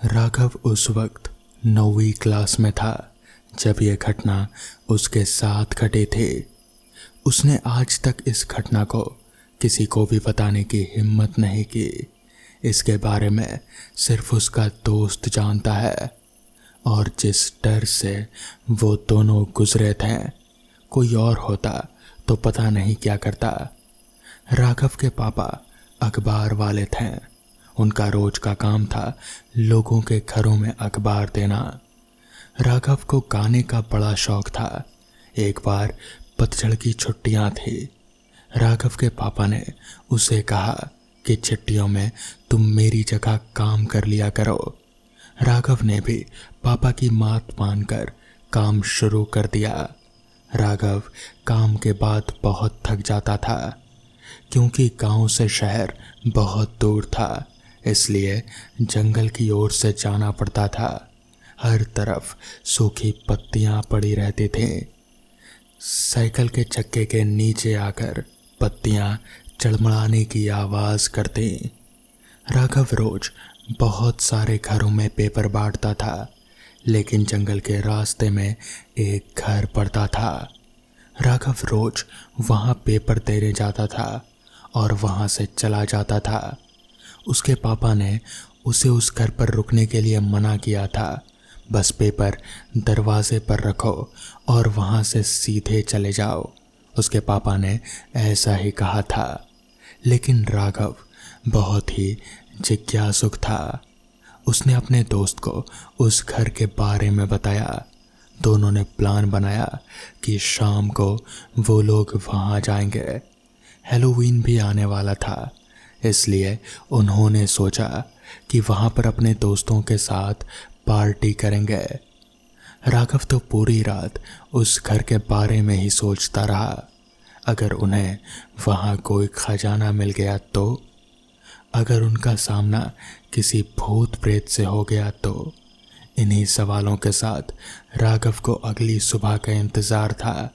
राघव उस वक्त 9वीं क्लास में था जब यह घटना उसके साथ घटी थी। उसने आज तक इस घटना को किसी को भी बताने की हिम्मत नहीं की। इसके बारे में सिर्फ उसका दोस्त जानता है और जिस डर से वो दोनों गुजरे थे, कोई और होता तो पता नहीं क्या करता। राघव के पापा अखबार वाले थे। उनका रोज का काम था लोगों के घरों में अखबार देना। राघव को गाने का बड़ा शौक था। एक बार पतझड़ की छुट्टियां थी। राघव के पापा ने उसे कहा कि छुट्टियों में तुम मेरी जगह काम कर लिया करो। राघव ने भी पापा की बात मानकर काम शुरू कर दिया। राघव काम के बाद बहुत थक जाता था क्योंकि गांव से शहर बहुत दूर था, इसलिए जंगल की ओर से जाना पड़ता था। हर तरफ सूखी पत्तियां पड़ी रहती थी। साइकिल के चक्के के नीचे आकर पत्तियां चड़मड़ाने की आवाज करती। राघव रोज बहुत सारे घरों में पेपर बांटता था, लेकिन जंगल के रास्ते में एक घर पड़ता था। राघव रोज वहां पेपर देने जाता था और वहां से चला जाता था। उसके पापा ने उसे उस घर पर रुकने के लिए मना किया था। बस पेपर दरवाजे पर रखो और वहां से सीधे चले जाओ। उसके पापा ने ऐसा ही कहा था, लेकिन राघव बहुत ही जिज्ञासुक था। उसने अपने दोस्त को उस घर के बारे में बताया। दोनों ने प्लान बनाया कि शाम को वो लोग वहां जाएंगे। हैलोवीन भी आने वाला था, इसलिए उन्होंने सोचा कि वहां पर अपने दोस्तों के साथ पार्टी करेंगे। राघव तो पूरी रात उस घर के बारे में ही सोचता रहा। अगर उन्हें वहां कोई खजाना मिल गया तो, अगर उनका सामना किसी भूत प्रेत से हो गया तो। इन्हीं सवालों के साथ राघव को अगली सुबह का इंतजार था।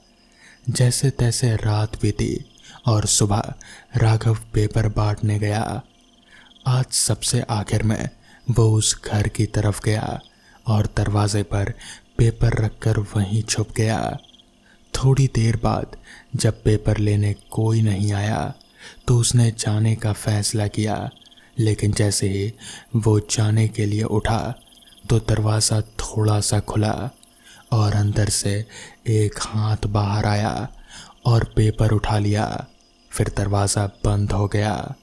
जैसे तैसे रात बीती और सुबह राघव पेपर बांटने गया। आज सबसे आखिर में वो उस घर की तरफ गया और दरवाजे पर पेपर रखकर वहीं छुप गया। थोड़ी देर बाद जब पेपर लेने कोई नहीं आया तो उसने जाने का फैसला किया, लेकिन जैसे ही वो जाने के लिए उठा तो दरवाज़ा थोड़ा सा खुला और अंदर से एक हाथ बाहर आया और पेपर उठा लिया। फिर दरवाज़ा बंद हो गया।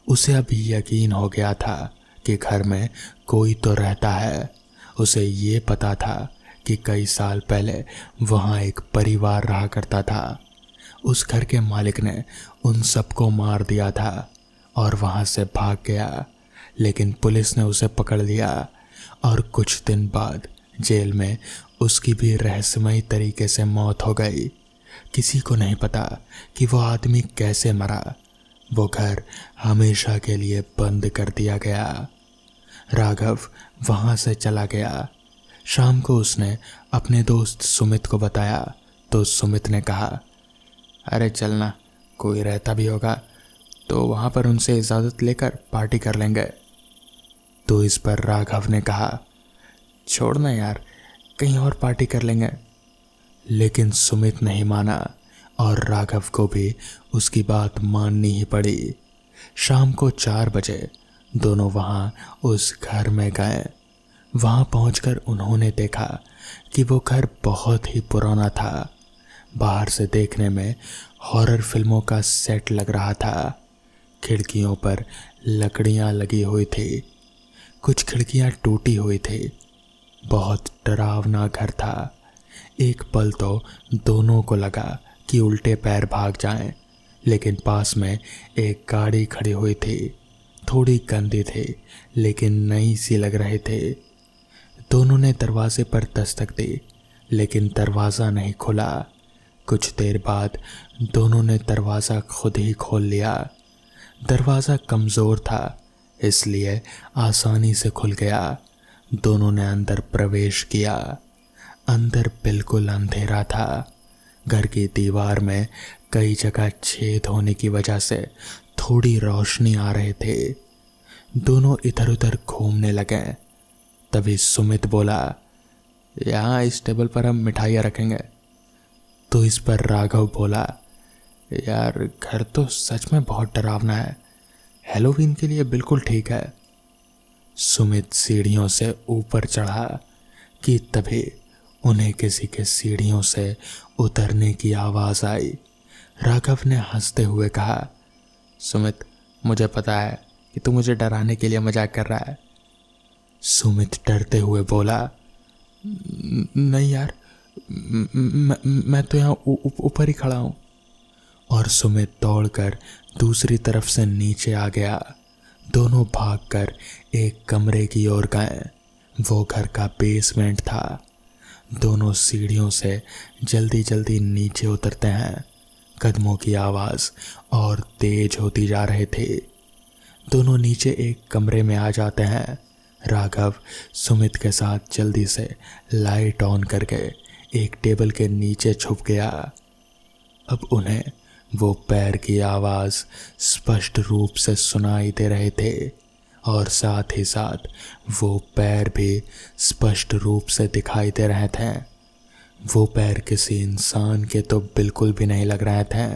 उसे अभी यकीन हो गया था कि घर में कोई तो रहता है। उसे ये पता था कि कई साल पहले वहाँ एक परिवार रहा करता था। उस घर के मालिक ने उन सबको मार दिया था और वहाँ से भाग गया, लेकिन पुलिस ने उसे पकड़ लिया और कुछ दिन बाद जेल में उसकी भी रहस्यमयी तरीके से मौत हो गई। किसी को नहीं पता कि वो आदमी कैसे मरा। वो घर हमेशा के लिए बंद कर दिया गया। राघव वहाँ से चला गया। शाम को उसने अपने दोस्त सुमित को बताया तो सुमित ने कहा, अरे चलना, कोई रहता भी होगा तो वहाँ पर उनसे इजाज़त लेकर पार्टी कर लेंगे। तो इस पर राघव ने कहा, छोड़ना यार, कहीं और पार्टी कर लेंगे। लेकिन सुमित नहीं माना और राघव को भी उसकी बात माननी ही पड़ी। शाम को 4 बजे दोनों वहाँ उस घर में गए। वहाँ पहुंचकर उन्होंने देखा कि वो घर बहुत ही पुराना था। बाहर से देखने में हॉरर फिल्मों का सेट लग रहा था। खिड़कियों पर लकड़ियाँ लगी हुई थी। कुछ खिड़कियाँ टूटी हुई थी। बहुत डरावना घर था। एक पल तो दोनों को लगा कि उल्टे पैर भाग जाएं, लेकिन पास में एक गाड़ी खड़ी हुई थी। थोड़ी गंदी थी, लेकिन नई सी लग रहे थे। दोनों ने दरवाजे पर दस्तक दी, लेकिन दरवाज़ा नहीं खुला। कुछ देर बाद दोनों ने दरवाज़ा खुद ही खोल लिया। दरवाज़ा कमज़ोर था, इसलिए आसानी से खुल गया। दोनों ने अंदर प्रवेश किया। अंदर बिल्कुल अंधेरा था। घर की दीवार में कई जगह छेद होने की वजह से थोड़ी रोशनी आ रहे थे। दोनों इधर उधर घूमने लगे। तभी सुमित बोला, यहाँ इस टेबल पर हम मिठाइयाँ रखेंगे। तो इस पर राघव बोला, यार घर तो सच में बहुत डरावना है, हैलोवीन के लिए बिल्कुल ठीक है। सुमित सीढ़ियों से ऊपर चढ़ा कि तभी उन्हें किसी के सीढ़ियों से उतरने की आवाज़ आई। राघव ने हंसते हुए कहा, सुमित मुझे पता है कि तू मुझे डराने के लिए मजाक कर रहा है। सुमित डरते हुए बोला, नहीं यार, मैं तो यहाँ ऊपर ही खड़ा हूँ। और सुमित दौड़कर दूसरी तरफ से नीचे आ गया। दोनों भागकर एक कमरे की ओर गए। वो घर का बेसमेंट था। दोनों सीढ़ियों से जल्दी जल्दी नीचे उतरते हैं। कदमों की आवाज़ और तेज होती जा रहे थे। दोनों नीचे एक कमरे में आ जाते हैं। राघव सुमित के साथ जल्दी से लाइट ऑन करके एक टेबल के नीचे छुप गया। अब उन्हें वो पैर की आवाज़ स्पष्ट रूप से सुनाई दे रहे थे और साथ ही साथ वो पैर भी स्पष्ट रूप से दिखाई दे रहे थे। वो पैर किसी इंसान के तो बिल्कुल भी नहीं लग रहे थे।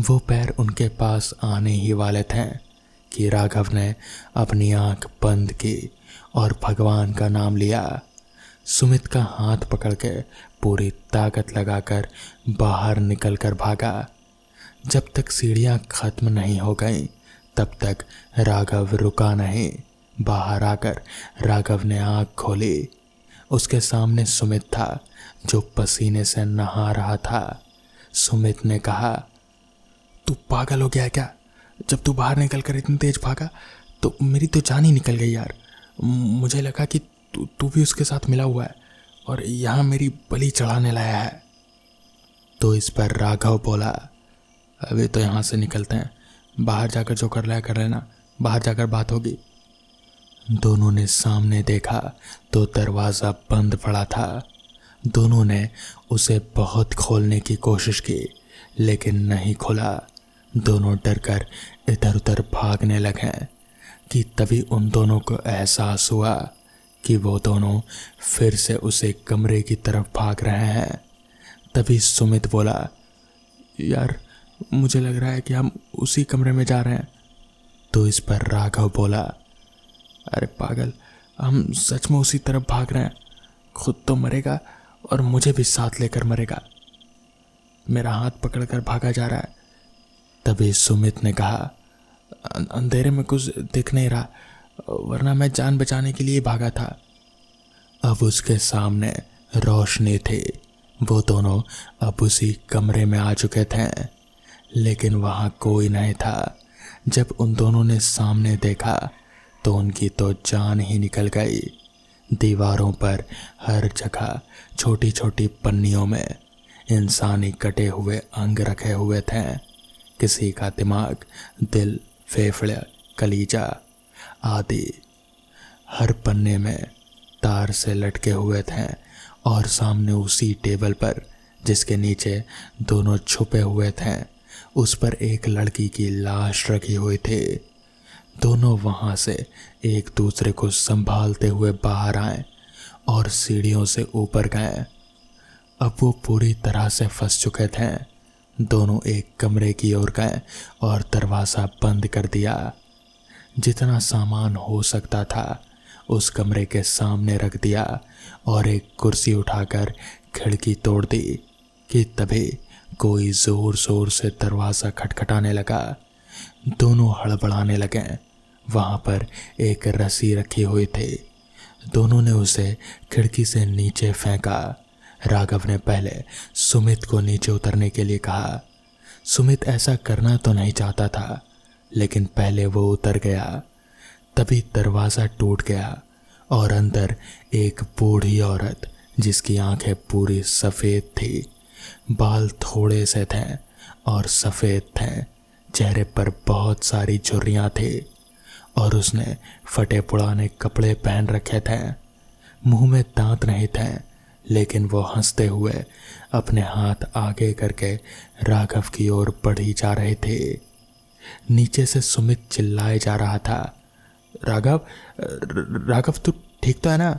वो पैर उनके पास आने ही वाले थे कि राघव ने अपनी आंख बंद की और भगवान का नाम लिया। सुमित का हाथ पकड़ के पूरी ताकत लगाकर बाहर निकलकर भागा। जब तक सीढ़ियां खत्म नहीं हो गईं तब तक राघव रुका नहीं। बाहर आकर राघव ने आंख खोली। उसके सामने सुमित था जो पसीने से नहा रहा था। सुमित ने कहा, तू पागल हो गया है क्या? जब तू बाहर निकल कर इतनी तेज भागा तो मेरी तो जान ही निकल गई यार। मुझे लगा कि तू भी उसके साथ मिला हुआ है और यहाँ मेरी बलि चढ़ाने लाया है। तो इस पर राघव बोला, अभी तो यहाँ से निकलते हैं, बाहर जाकर जो कर रहा कर लेना, बाहर जाकर बात होगी। दोनों ने सामने देखा तो दरवाज़ा बंद पड़ा था। दोनों ने उसे बहुत खोलने की कोशिश की लेकिन नहीं खुला। दोनों डरकर इधर उधर भागने लगे कि तभी उन दोनों को एहसास हुआ कि वो दोनों फिर से उसे कमरे की तरफ भाग रहे हैं। तभी सुमित बोला, यार मुझे लग रहा है कि हम उसी कमरे में जा रहे हैं। तो इस पर राघव बोला, अरे पागल, हम सच में उसी तरफ भाग रहे हैं। खुद तो मरेगा और मुझे भी साथ लेकर मरेगा। मेरा हाथ पकड़कर भागा जा रहा है। तभी सुमित ने कहा, अंधेरे में कुछ दिख नहीं रहा, वरना मैं जान बचाने के लिए भागा था। अब उसके सामने रोशनी थी। वो दोनों अब उसी कमरे में आ चुके थे लेकिन वहाँ कोई नहीं था। जब उन दोनों ने सामने देखा तो उनकी तो जान ही निकल गई। दीवारों पर हर जगह छोटी छोटी पन्नियों में इंसानी कटे हुए अंग रखे हुए थे। किसी का दिमाग, दिल, फेफड़े, कलीजा आदि हर पन्ने में तार से लटके हुए थे। और सामने उसी टेबल पर जिसके नीचे दोनों छुपे हुए थे उस पर एक लड़की की लाश रखी हुई थी। दोनों वहां से एक दूसरे को संभालते हुए बाहर आए और सीढ़ियों से ऊपर गए। अब वो पूरी तरह से फंस चुके थे। दोनों एक कमरे की ओर गए और दरवाज़ा बंद कर दिया। जितना सामान हो सकता था उस कमरे के सामने रख दिया और एक कुर्सी उठाकर खिड़की तोड़ दी कि तभी कोई ज़ोर ज़ोर से दरवाज़ा खटखटाने लगा। दोनों हड़बड़ाने लगे। वहाँ पर एक रस्सी रखी हुई थी। दोनों ने उसे खिड़की से नीचे फेंका। राघव ने पहले सुमित को नीचे उतरने के लिए कहा। सुमित ऐसा करना तो नहीं चाहता था लेकिन पहले वो उतर गया। तभी दरवाज़ा टूट गया और अंदर एक बूढ़ी औरत जिसकी आंखें पूरी सफ़ेद थी, बाल थोड़े से थे और सफ़ेद थे, चेहरे पर बहुत सारी झुर्रियाँ थी और उसने फटे पुराने कपड़े पहन रखे थे। मुंह में दांत नहीं थे लेकिन वो हंसते हुए अपने हाथ आगे करके राघव की ओर बढ़ी जा रहे थे। नीचे से सुमित चिल्लाए जा रहा था, राघव, राघव ठीक तो है ना?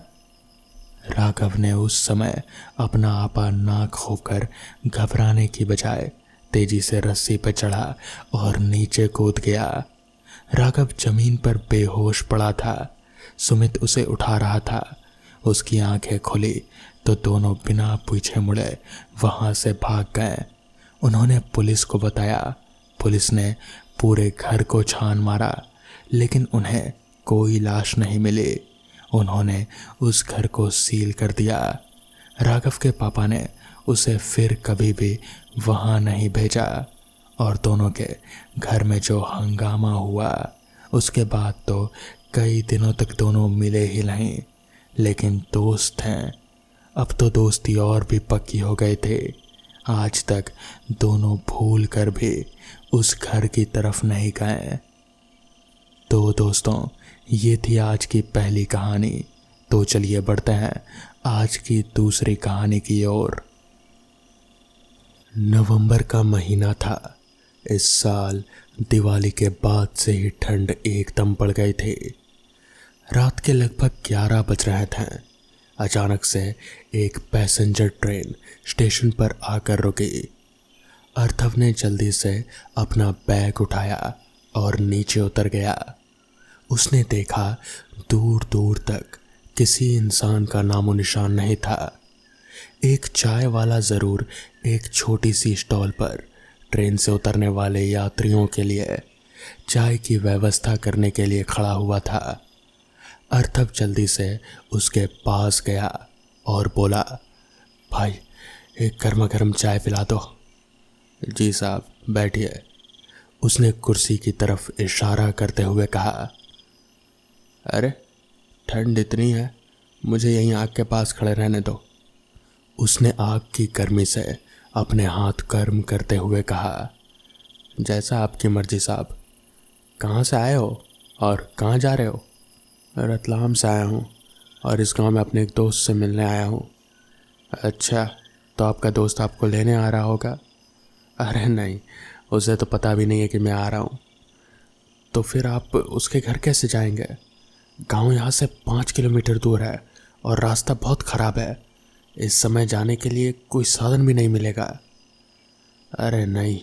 राघव ने उस समय अपना आपा नाक होकर घबराने की बजाय तेजी से रस्सी पर चढ़ा और नीचे कूद गया। राघव जमीन पर बेहोश पड़ा था। सुमित उसे उठा रहा था। उसकी आंखें खुली तो दोनों बिना पीछे मुड़े वहां से भाग गए। उन्होंने पुलिस को बताया। पुलिस ने पूरे घर को छान मारा, लेकिन उन्हें कोई लाश नहीं मिली। उन्होंने उस घर को सील कर दिया। राघव के पापा ने उसे फिर कभी भी वहां नहीं भेजा और दोनों के घर में जो हंगामा हुआ उसके बाद तो कई दिनों तक दोनों मिले ही नहीं। लेकिन दोस्त हैं। अब तो दोस्ती और भी पक्की हो गए थे। आज तक दोनों भूल कर भी उस घर की तरफ नहीं गए। तो दोस्तों, ये थी आज की पहली कहानी। तो चलिए बढ़ते हैं आज की दूसरी कहानी की ओर। नवंबर का महीना था। इस साल दिवाली के बाद से ही ठंड एकदम बढ़ गई थी। रात के लगभग 11 बज रहे थे। अचानक से एक पैसेंजर ट्रेन स्टेशन पर आकर रुकी। अर्थव ने जल्दी से अपना बैग उठाया और नीचे उतर गया। उसने देखा दूर दूर तक किसी इंसान का नामो निशान नहीं था। एक चाय वाला ज़रूर एक छोटी सी स्टॉल पर ट्रेन से उतरने वाले यात्रियों के लिए चाय की व्यवस्था करने के लिए खड़ा हुआ था। अर्थव जल्दी से उसके पास गया और बोला, भाई एक गर्मा गर्म चाय पिला दो। जी साहब, बैठिए। उसने कुर्सी की तरफ इशारा करते हुए कहा। अरे ठंड इतनी है, मुझे यहीं आग के पास खड़े रहने दो। उसने आग की गर्मी से अपने हाथ गर्म करते हुए कहा। जैसा आपकी मर्जी साहब। कहाँ से आए हो और कहाँ जा रहे हो? रतलाम से आया हूँ और इस गांव में अपने एक दोस्त से मिलने आया हूँ। अच्छा, तो आपका दोस्त आपको लेने आ रहा होगा? अरे नहीं, उसे तो पता भी नहीं है कि मैं आ रहा हूँ। तो फिर आप उसके घर कैसे जाएंगे? गांव यहाँ से 5 किलोमीटर दूर है और रास्ता बहुत ख़राब है। इस समय जाने के लिए कोई साधन भी नहीं मिलेगा। अरे नहीं,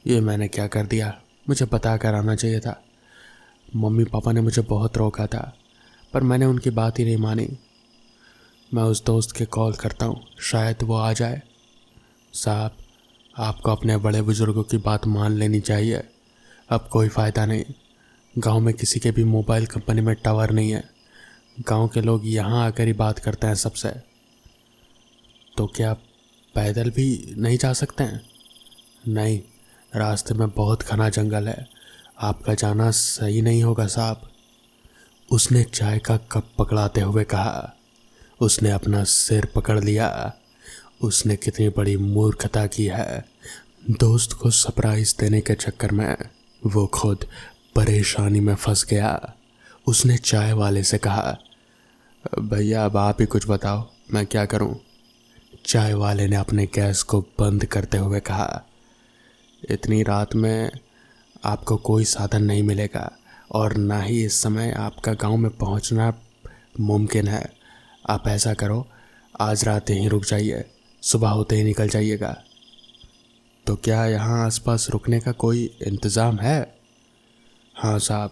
ये मैंने क्या कर दिया, मुझे बता कर आना चाहिए था। मम्मी पापा ने मुझे बहुत रोका था, पर मैंने उनकी बात ही नहीं मानी। मैं उस दोस्त के कॉल करता हूँ, शायद वो आ जाए। साहब, आपको अपने बड़े बुजुर्गों की बात मान लेनी चाहिए। अब कोई फ़ायदा नहीं। गांव में किसी के भी मोबाइल कंपनी में टावर नहीं है। गांव के लोग यहाँ आकर ही बात करते हैं सबसे। तो क्या पैदल भी नहीं जा सकते हैं? नहीं, रास्ते में बहुत घना जंगल है। आपका जाना सही नहीं होगा साहब। उसने चाय का कप पकड़ाते हुए कहा। उसने अपना सिर पकड़ लिया। उसने कितनी बड़ी मूर्खता की है। दोस्त को सरप्राइज देने के चक्कर में वो खुद परेशानी में फंस गया। उसने चाय वाले से कहा, भैया अब आप ही कुछ बताओ, मैं क्या करूं? चाय वाले ने अपने गैस को बंद करते हुए कहा, इतनी रात में आपको कोई साधन नहीं मिलेगा और ना ही इस समय आपका गांव में पहुंचना मुमकिन है। आप ऐसा करो, आज रात यहीं रुक जाइए, सुबह होते ही निकल जाइएगा। तो क्या यहाँ आसपास रुकने का कोई इंतज़ाम है? हाँ साहब,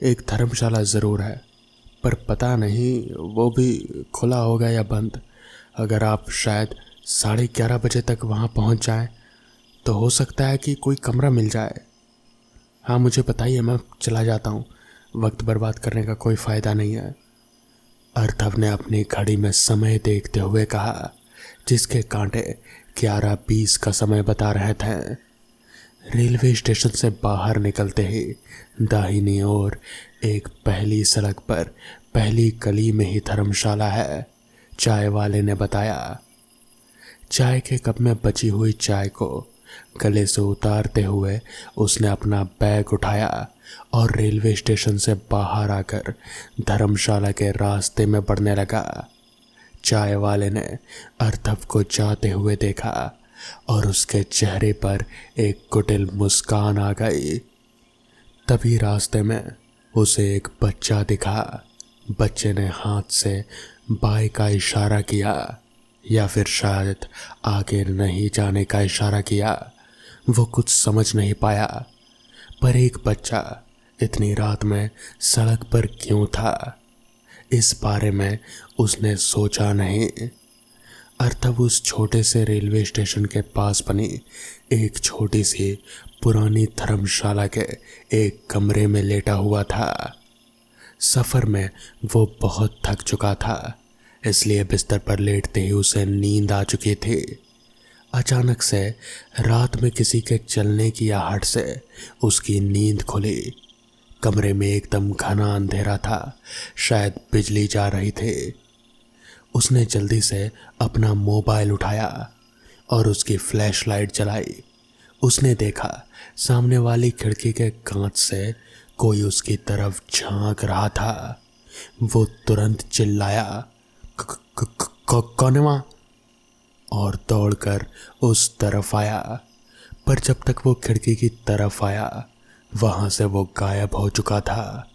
एक धर्मशाला ज़रूर है, पर पता नहीं वो भी खुला होगा या बंद। अगर आप शायद 11:30 बजे तक वहाँ पहुँच जाएं तो हो सकता है कि कोई कमरा मिल जाए। हाँ मुझे बताइए, मैं चला जाता हूँ, वक्त बर्बाद करने का कोई फ़ायदा नहीं है। अर्थव ने अपनी घड़ी में समय देखते हुए कहा, जिसके कांटे 11:20 का समय बता रहे थे। रेलवे स्टेशन से बाहर निकलते ही दाहिनी ओर एक पहली सड़क पर पहली गली में ही धर्मशाला है, चाय वाले ने बताया। चाय के कप में बची हुई चाय को गले से उतारते हुए उसने अपना बैग उठाया और रेलवे स्टेशन से बाहर आकर धर्मशाला के रास्ते में बढ़ने लगा। चाय वाले ने अर्थव को जाते हुए देखा और उसके चेहरे पर एक कुटिल मुस्कान आ गई। तभी रास्ते में उसे एक बच्चा दिखा। बच्चे ने हाथ से बाएं का इशारा किया, या फिर शायद आगे नहीं जाने का इशारा किया। वो कुछ समझ नहीं पाया। पर एक बच्चा इतनी रात में सड़क पर क्यों था, इस बारे में उसने सोचा नहीं। और तब उस छोटे से रेलवे स्टेशन के पास बनी एक छोटी सी पुरानी धर्मशाला के एक कमरे में लेटा हुआ था। सफ़र में वो बहुत थक चुका था, इसलिए बिस्तर पर लेटते ही उसे नींद आ चुकी थी। अचानक से रात में किसी के चलने की आहट से उसकी नींद खुली। कमरे में एकदम घना अंधेरा था, शायद बिजली जा रही थी। उसने जल्दी से अपना मोबाइल उठाया और उसकी फ्लैशलाइट जलाई। उसने देखा सामने वाली खिड़की के कांच से कोई उसकी तरफ झांक रहा था। वो तुरंत चिल्लाया, कौन है वहाँ? और दौड़कर उस तरफ आया। पर जब तक वो खिड़की की तरफ आया, वहां से वो गायब हो चुका था।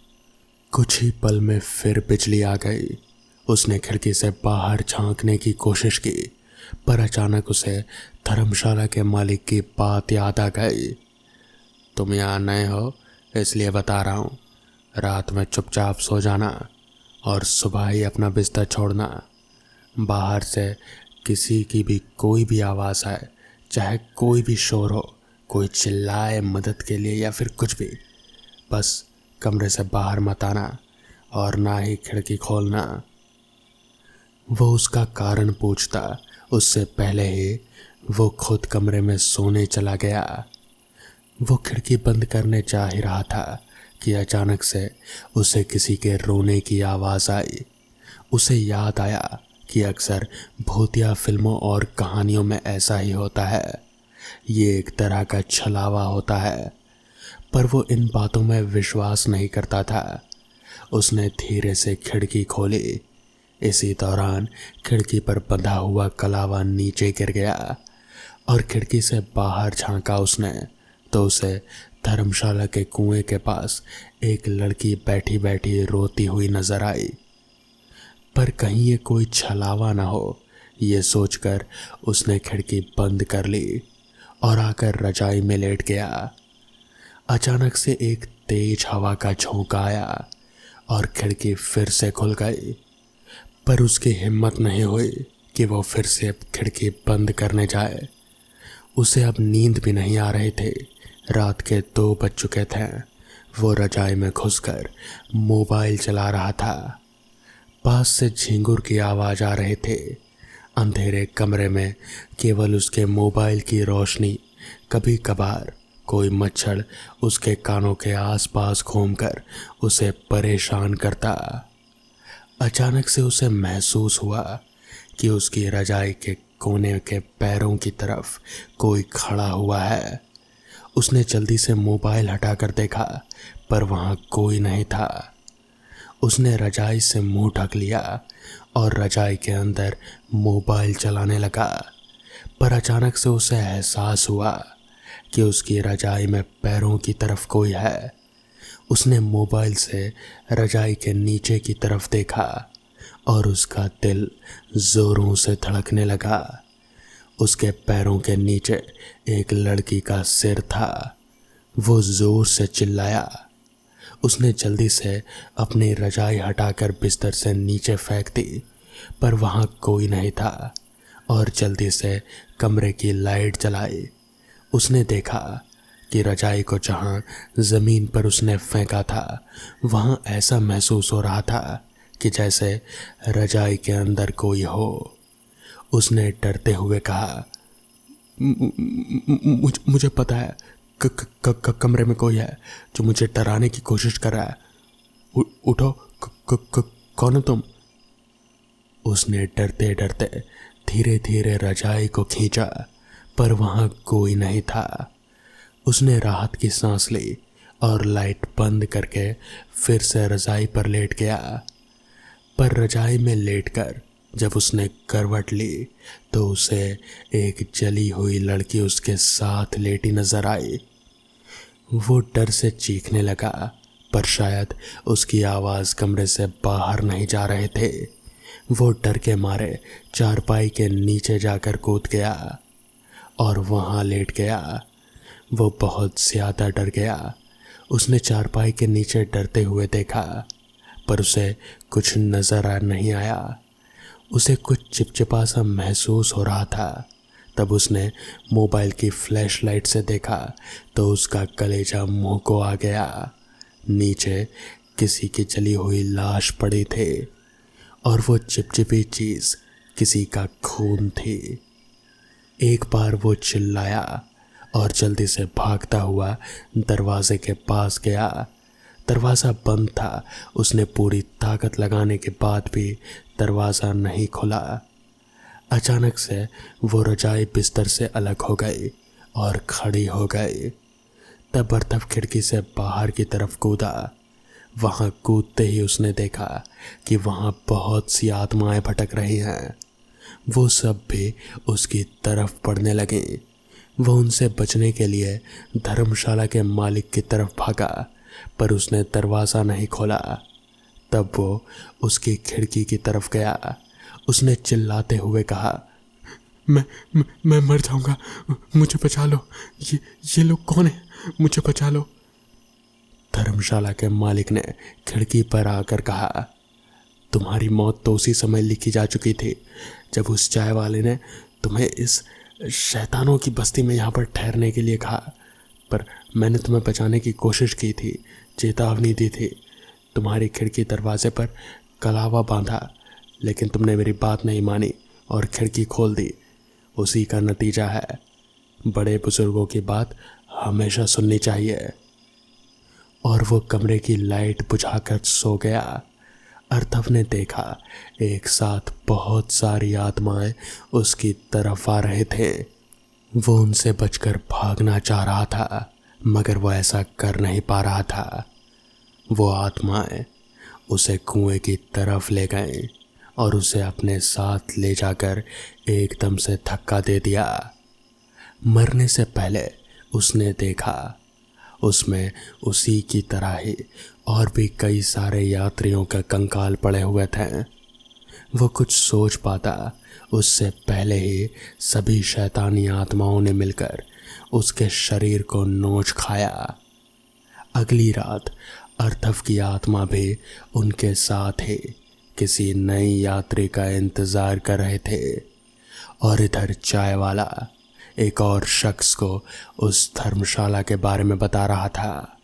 कुछ ही पल में फिर बिजली आ गई। उसने खिड़की से बाहर झांकने की कोशिश की, पर अचानक उसे धर्मशाला के मालिक की बात याद आ गई। तुम यहाँ नए हो इसलिए बता रहा हूँ, रात में चुपचाप सो जाना और सुबह ही अपना बिस्तर छोड़ना। बाहर से किसी की भी कोई भी आवाज़ आए, चाहे कोई भी शोर हो, कोई चिल्लाए मदद के लिए या फिर कुछ भी, बस कमरे से बाहर मत आना और ना ही खिड़की खोलना। वो उसका कारण पूछता उससे पहले ही वो खुद कमरे में सोने चला गया। वो खिड़की बंद करने जा ही रहा था कि अचानक से उसे किसी के रोने की आवाज़ आई। उसे याद आया कि अक्सर भूतिया फिल्मों और कहानियों में ऐसा ही होता है। ये एक तरह का छलावा होता है, पर वो इन बातों में विश्वास नहीं करता था। उसने धीरे से खिड़की खोली। इसी दौरान खिड़की पर बंधा हुआ कलावा नीचे गिर गया और खिड़की से बाहर झांका उसने तो उसे धर्मशाला के कुएं के पास एक लड़की बैठी बैठी रोती हुई नजर आई। पर कहीं ये कोई छलावा ना हो, ये सोचकर उसने खिड़की बंद कर ली और आकर रजाई में लेट गया। अचानक से एक तेज हवा का झोंका आया और खिड़की फिर से खुल गई, पर उसकी हिम्मत नहीं हुई कि वो फिर से खिड़की बंद करने जाए। उसे अब नींद भी नहीं आ रही थी। रात के 2 बज चुके थे। वो रजाई में घुसकर मोबाइल चला रहा था। पास से झिंगुर की आवाज़ आ रही थी। अंधेरे कमरे में केवल उसके मोबाइल की रोशनी, कभी कभार कोई मच्छर उसके कानों के आसपास घूमकर उसे परेशान करता। अचानक से उसे महसूस हुआ कि उसकी रजाई के कोने के पैरों की तरफ कोई खड़ा हुआ है। उसने जल्दी से मोबाइल हटाकर देखा, पर वहाँ कोई नहीं था। उसने रजाई से मुंह ढक लिया और रजाई के अंदर मोबाइल चलाने लगा। पर अचानक से उसे एहसास हुआ कि उसकी रजाई में पैरों की तरफ कोई है। उसने मोबाइल से रजाई के नीचे की तरफ देखा और उसका दिल जोरों से धड़कने लगा। उसके पैरों के नीचे एक लड़की का सिर था। वो जोर से चिल्लाया। उसने जल्दी से अपनी रजाई हटाकर बिस्तर से नीचे फेंक दी, पर वहाँ कोई नहीं था और जल्दी से कमरे की लाइट जलाई। उसने देखा कि रजाई को जहाँ ज़मीन पर उसने फेंका था, वहाँ ऐसा महसूस हो रहा था कि जैसे रजाई के अंदर कोई हो। उसने डरते हुए कहा, मुझे पता है कमरे में कोई है जो मुझे डराने की कोशिश कर रहा है। उठो, कौन हो तुम? उसने डरते डरते धीरे धीरे रजाई को खींचा, पर वहाँ कोई नहीं था। उसने राहत की सांस ली और लाइट बंद करके फिर से रजाई पर लेट गया। पर रजाई में लेटकर जब उसने करवट ली तो उसे एक जली हुई लड़की उसके साथ लेटी नजर आई। वो डर से चीखने लगा, पर शायद उसकी आवाज़ कमरे से बाहर नहीं जा रहे थे। वो डर के मारे चारपाई के नीचे जाकर कूद गया और वहाँ लेट गया। वो बहुत ज़्यादा डर गया। उसने चारपाई के नीचे डरते हुए देखा, पर उसे कुछ नज़र नहीं आया। उसे कुछ चिपचिपा सा महसूस हो रहा था। तब उसने मोबाइल की फ्लैशलाइट से देखा तो उसका कलेजा मुंह को आ गया। नीचे किसी की जली हुई लाश पड़ी थी और वो चिपचिपी चीज़ किसी का खून थी। एक बार वो चिल्लाया और जल्दी से भागता हुआ दरवाजे के पास गया। दरवाज़ा बंद था। उसने पूरी ताकत लगाने के बाद भी दरवाज़ा नहीं खुला। अचानक से वो रजाई बिस्तर से अलग हो गई और खड़ी हो गई। तब अर्तव खिड़की से बाहर की तरफ कूदा। वहाँ कूदते ही उसने देखा कि वहाँ बहुत सी आत्माएं भटक रही हैं। वो सब भी उसकी तरफ बढ़ने लगी। वो उनसे बचने के लिए धर्मशाला के मालिक की तरफ भागा, पर उसने दरवाज़ा नहीं खोला। तब वो उसकी खिड़की की तरफ गया। उसने चिल्लाते हुए कहा, मैं मर जाऊंगा, मुझे बचा लो। ये लोग कौन है? मुझे बचा लो। धर्मशाला के मालिक ने खिड़की पर आकर कहा, तुम्हारी मौत तो उसी समय लिखी जा चुकी थी जब उस चाय वाले ने तुम्हें इस शैतानों की बस्ती में यहाँ पर ठहरने के लिए कहा। पर मैंने तुम्हें बचाने की कोशिश की थी, चेतावनी दी थी, तुम्हारी खिड़की दरवाजे पर कलावा बांधा, लेकिन तुमने मेरी बात नहीं मानी और खिड़की खोल दी। उसी का नतीजा है। बड़े बुजुर्गों की बात हमेशा सुननी चाहिए। और वो कमरे की लाइट बुझाकर सो गया। अर्तव ने देखा एक साथ बहुत सारी आत्माएं उसकी तरफ आ रहे थे। वो उनसे बचकर भागना चाह रहा था, मगर वो ऐसा कर नहीं पा रहा था। वो आत्माएं उसे कुएं की तरफ ले गए और उसे अपने साथ ले जाकर एकदम से धक्का दे दिया। मरने से पहले उसने देखा उसमें उसी की तरह ही और भी कई सारे यात्रियों का कंकाल पड़े हुए थे। वो कुछ सोच पाता उससे पहले ही सभी शैतानी आत्माओं ने मिलकर उसके शरीर को नोच खाया। अगली रात अर्तव की आत्मा भी उनके साथ ही किसी नई यात्री का इंतज़ार कर रहे थे। और इधर चाय वाला एक और शख्स को उस धर्मशाला के बारे में बता रहा था।